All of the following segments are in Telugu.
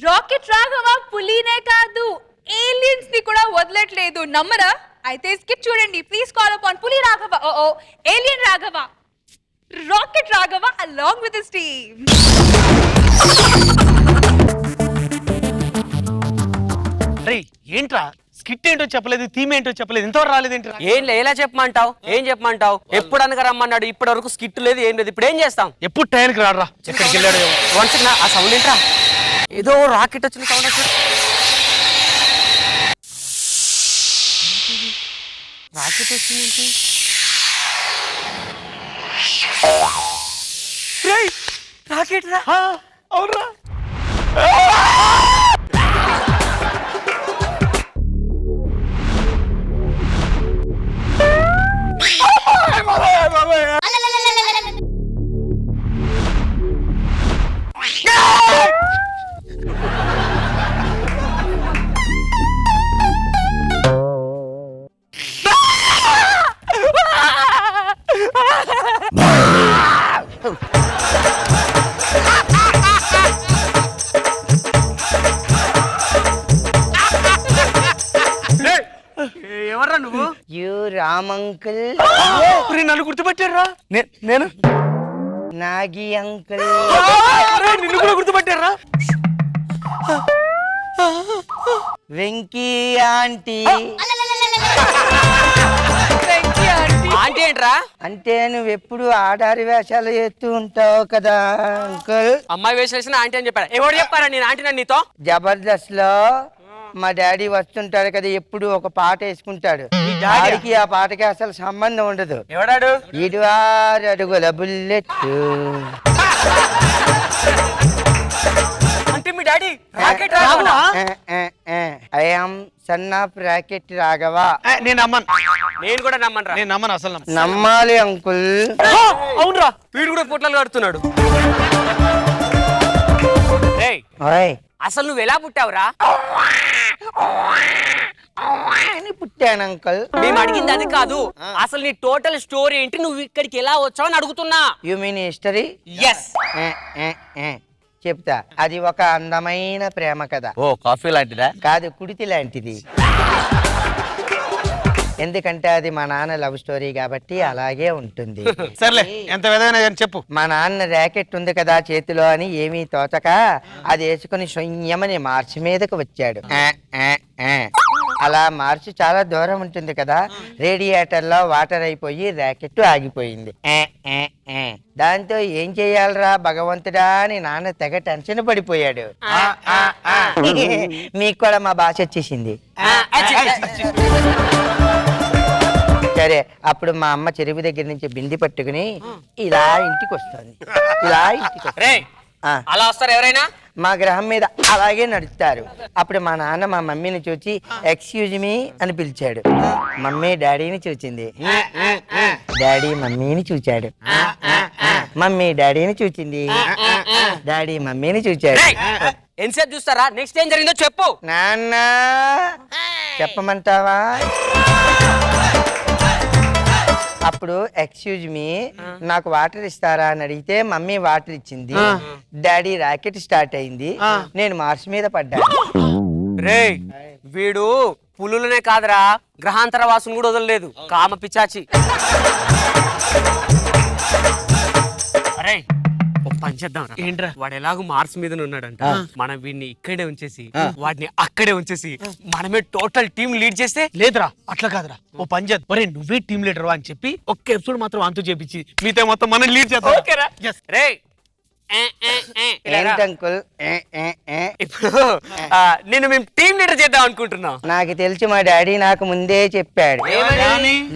రాకెట్ రాఘవ పులినే కాదు ఏలియన్స్ ని కూడా వదలట్లేదు. నమ్మరా? అయితే స్కిట్ చూడండి. ప్లీజ్ కాల్ అపాన్ పులి Raghava, oh alien Raghava, rocket Raghava along with his team. రే ఏంట్రా స్కిట్ ఏంటో చెప్పలేదు, థీమ్ ఏంటో చెప్పలేదు, ఇంతవరకు రాలేదేంట్రా? ఏం ఎలా చెప్పమంటావు? ఎప్పుడు అనగా రమ్మన్నాడు, ఇప్పటి వరకు స్కిట్ లేదు, ఏం లేదు. ఇప్పుడు ఏం చేస్తాం? ఎప్పుడు టైంకి రాడరా, ఎక్కడికి వెళ్ళాడు? ఆ సౌండ్ ఏంట్రా? ఏదో రాకెట్ వచ్చిన సౌండ్ వచ్చి రాకెట్ వచ్చిందేంటి? రాకెట్ రా. అవునరా. ఎవర్రా నువ్వు? You Ram uncle. నన్ను గుర్తుపట్టారా? నేను నాగి అంకుల్. నిన్ను కూడా గుర్తుపట్టారా? వెంకీ ఆంటీ. ఆంటీ ఏంట్రా? అంటే నువ్వు ఎప్పుడు ఆడారి వేషాలు చేస్తూ ఉంటావు కదా అంకుల్. అమ్మాయి వేసేసిన ఆంటీ అని చెప్పాడు. ఎవరు చెప్పారా నేను ఆంటీ నన్ను నీతో? జబర్దస్త్ లో మా డాడీ వస్తుంటాడు కదా, ఎప్పుడు ఒక పాట వేసుకుంటాడు. డాడీకి ఆ పాటకి అసలు సంబంధం ఉండదు. ఎవడాడు? 7 అడుగుల బుల్లెట్. అంటే మీ daddy rocket Raghava? I am son of rocket Raghava. నేను నమ్మను. నేను కూడా నమ్మను. నేను నమ్మను, అసలు నమ్మాలి అంకుల్. అవునరా, వీడు కూడా పుట్లలు కడుతున్నాడు. అసలు నువ్వు ఎలా పుట్టావురా? పుట్టాను అంకుల్. మేము అడిగింది అది కాదు, అసలు నీ టోటల్ స్టోరీ ఏంటి, నువ్వు ఇక్కడికి ఎలా వచ్చావు అని అడుగుతున్నా. You mean history? ఎస్. చెప్తా. అది ఒక అందమైన ప్రేమ కథ. ఓ కాఫీ లాంటిదా? కాదు, కుడితి లాంటిది. ఎందుకంటే అది మా నాన్న లవ్ స్టోరీ కాబట్టి అలాగే ఉంటుంది. సర్లే, ఎంత విధమైన చెప్పు. మా నాన్న ర్యాకెట్ ఉంది కదా చేతిలో అని ఏమీ తోచక అది వేసుకుని శూన్యమని మార్చి మీదకు వచ్చాడు. అలా మార్చి చాలా దూరం ఉంటుంది కదా, రేడియేటర్ లో వాటర్ అయిపోయి ర్యాకెట్ ఆగిపోయింది. దాంతో ఏం చెయ్యాలరా భగవంతుడా అని నాన్న తెగ టెన్షన్ పడిపోయాడు. మీకు కూడా మా భాష వచ్చేసింది. సరే, అప్పుడు మా అమ్మ చెరువు దగ్గర నుంచి బింది పట్టుకుని ఇలా ఇంటికి వస్తుంది. అలా వస్తారు ఎవరైనా? మా గ్రహం మీద అలాగే నడుస్తారు. అప్పుడు మా నాన్న మా మమ్మీని చూచి ఎక్స్క్యూజ్ మీ అని పిలిచాడు. మమ్మీ డాడీని చూచింది. డాడీ మమ్మీని చూచాడు. మమ్మీ డాడీని చూచింది. డాడీ మమ్మీని చూచాడు. ఎంతసేపు చూస్తారా? నెక్స్ట్ ఏం జరిగిందో చెప్పు. నాన్న చెప్పమంటావా? అప్పుడు ఎక్స్క్యూజ్ మీ, నాకు వాటర్ ఇస్తారా అని అడిగితే మమ్మీ వాటర్ ఇచ్చింది. డాడీ రాకెట్ స్టార్ట్ అయింది. నేను మార్స్ మీద పడ్డాను. రేయ్, వీడు పులులనే కాదురా, గ్రహాంతర వాసును కూడా వదలలేదు. కామ పిచాచి. పంచేద్దాం. ఏంట్రా? వాడు ఎలాగో మార్స్ మీద ఉన్నాడంట, మనం వీడిని ఇక్కడే ఉంచేసి వాడిని అక్కడే ఉంచేసి మనమే టోటల్ టీం లీడ్ చేస్తే. లేదురా, అట్లా కాదురా, ఓ పంచాయత్ ఒరే నువ్వే టీం లీడర్ అని చెప్పి ఒక్క ఎపిసోడ్ మాత్రం అంతు చేపించి మిగతా మొత్తం మనం లీడ్ చేద్దాం. ఓకేరా? రేయ్ అంకుల్, ఇప్పుడు నేను మేము టీం లీడర్ చేద్దాం అనుకుంటున్నాం. నాకు తెలిసి మా డాడీ నాకు ముందే చెప్పాడు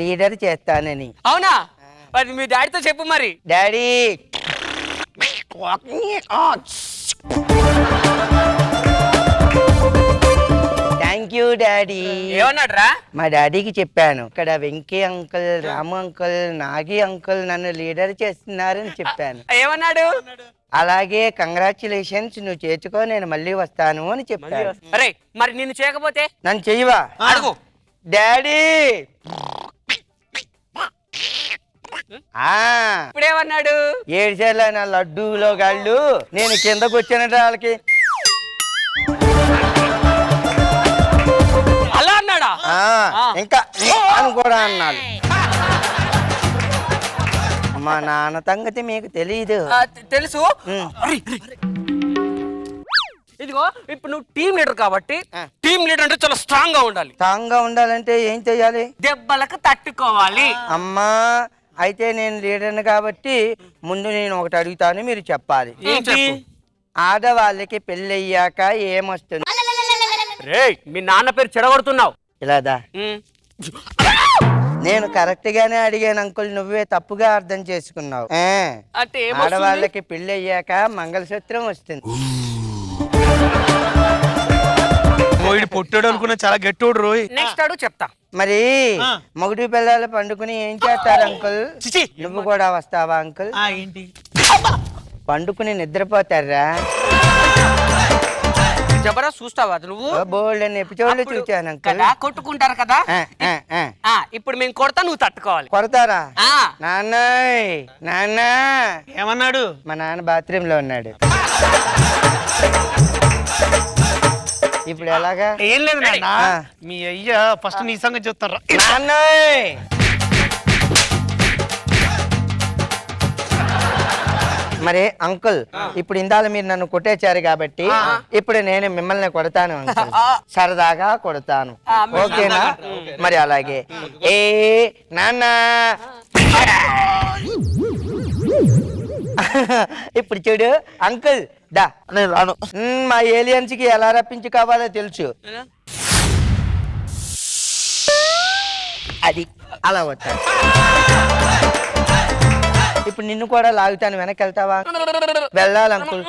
లీడర్ చేస్తానని. అవునా? మరి మీ డాడీతో చెప్పు మరి. Daddy thank you daddy. ఏమన్నాడు రా? మా డాడీకి చెప్పాను, ఇక్కడ వెంకీ అంకుల్, రాము అంకుల్, నాగి అంకుల్ నన్ను లీడర్ చేస్తున్నారని చెప్పాను. ఏమన్నాడు? అలాగే కంగ్రాచులేషన్స్, నువ్వు చేర్చుకో, నేను మళ్ళీ వస్తాను అని చెప్పాను. అరే మరి నిన్ను చేయకపోతే? నన్ను చెయ్యవా? అడుగు. డాడీ ఇప్పుడేమన్నాడు? 7 సార్లు నా లడ్డూలో గాళ్ళు నేను కిందకు వచ్చానంటే వాళ్ళకి ఇంకా అని కూడా అన్నాడు. మా నాన్న సంగతి మీకు తెలియదు. తెలుసు. ఇదిగో ఇప్పుడు నువ్వు టీం లీడర్ కాబట్టి టీం లీడర్ అంటే చాలా స్ట్రాంగ్ గా ఉండాలి. స్ట్రాంగ్ గా ఉండాలంటే ఏం చెయ్యాలి? దెబ్బలకు తట్టుకోవాలి. అమ్మా అయితే నేను లీడర్ని కాబట్టి ముందు నేను ఒకటి అడుగుతాను, మీరు చెప్పాలి. ఆడవాళ్ళకి పెళ్ళయ్యాక ఏమొస్తుంది? రేయ్ మీ నాన్న పేరు చెడగొడుతున్నావు. ఇలాదా? నేను కరెక్ట్ గానే అడిగాను అంకుల్, నువ్వే తప్పుగా అర్థం చేసుకున్నావు. అంటే ఆడవాళ్ళకి పెళ్లి అయ్యాక మంగళసూత్రం వస్తుంది. పొట్టాడు అనుకున్నా, చాలా గట్టోడు రోయ్. నెక్స్ట్ అడుగు చెప్తా. మరి మొగుడు పిల్లలు పండుకుని ఏం చేస్తారు అంకుల్? నువ్వు కూడా వస్తావా అంకుల్? ఏంటి పండుకుని నిద్రపోతారా? జబరా చూస్తావా నువ్వు? బోల్డ్ అని ఎపిసోడ్లు చూచాను అంకుల్. కొట్టుకుంటారు కదా. ఇప్పుడు మేము కొడతా, నువ్వు తట్టుకోవాలి. కొడతారా? నాన్నయ్ నాన్న ఏమన్నాడు? మా నాన్న బాత్రూమ్ లో ఉన్నాడు. ఇప్పుడు ఎలాగా? ఏం లేదు నాన్న, మీ అయ్యా ఫస్ట్ నీ సంగతి చెప్తారా? నాన్నయ్ మరి అంకుల్, ఇప్పుడు ఇందాల మీరు నన్ను కొట్టేశారు కాబట్టి ఇప్పుడు నేను మిమ్మల్ని కొడతాను అంకుల్. సరదాగా కొడతాను, ఓకేనా? మరి అలాగే. ఏ నాన్న ఇప్పుడు చూడు అంకుల్, దా నేను రాను. మా ఏలియన్స్ కి ఎలా రప్పించుకోవాలో తెలుసు. అది అలా వస్తాను. ఇప్పుడు నిన్ను కూడా లాగుతాను, వెనక్కి వెళ్తావా? వెళ్ళాలి అంకుల్.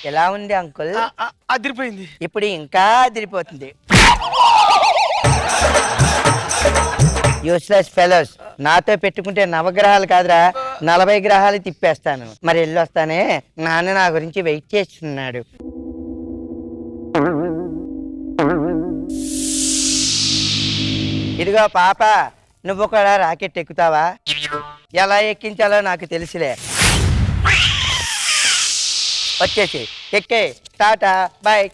ఎలా ఉంది అంకుల్? అదిరిపోయింది. ఇప్పుడు ఇంకా అదిరిపోతుంది. యూస్లెస్ ఫెలోస్, నాతో పెట్టుకుంటే నవగ్రహాలు కాదురా 40 గ్రహాలు తిప్పేస్తాను. మరి వెళ్ళొస్తానే, నాన్న నా గురించి వెయిట్ చేస్తున్నాడు. ఇదిగో పాప, నువ్వు కూడా రాకెట్ ఎక్కుతావా? ఎలా ఎక్కించాలో నాకు తెలుసులే. వచ్చేసి ఎక్కే, టాటా బాయ్.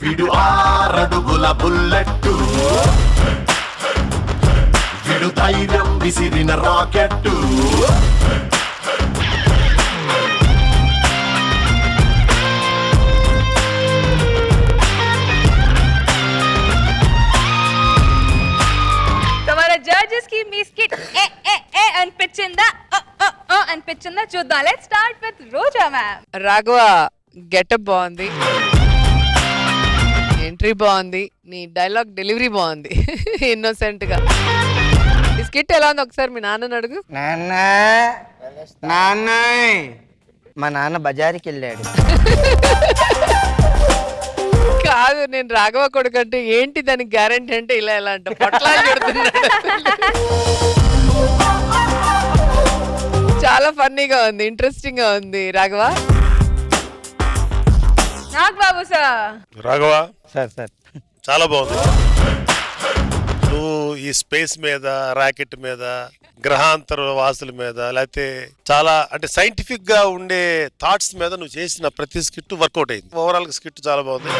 విడు 6 అడుగుల బుల్లెట్టు, విడు ధైర్యం విసిరిన రాకెట్టు. జడ్జెస్ కి మీ స్కిట్ అనిపించిందా అనిపించిందా చూద్దాం. Let's start with Roja ma'am. Raghava getup బాగుంది, ఎంట్రీ బాగుంది, నీ డైలాగ్ డెలివరీ బాగుంది. ఇన్నోసెంట్ గా. ఈ స్కిట్ ఎలా ఉంది ఒకసారి మీ నాన్నని అడుగు. నాన్న నాన్న, మా నాన్న బజారుకి వెళ్ళాడు. కాదు, నేను రాఘవ కొడుకు అంటే ఏంటి దానికి గ్యారంటీ అంటే ఇలా ఎలా అంట పొట్లాలు పెడుతున్నాడు. చాలా ఫన్నీగా ఉంది, ఇంట్రెస్టింగ్ గా ఉంది. రాఘవ నాగ్ బాబు సార్. రాఘవ సార్ చాలా బాగుంది. నువ్వు ఈ స్పేస్ మీద, రాకెట్ మీద, గ్రహాంతర వాసుల మీద, లేకపోతే చాలా అంటే సైంటిఫిక్ గా ఉండే థాట్స్ మీద నువ్వు చేసిన ప్రతి స్కిట్ వర్కౌట్ అయింది. ఓవరాల్ స్కిట్ చాలా బాగుంది.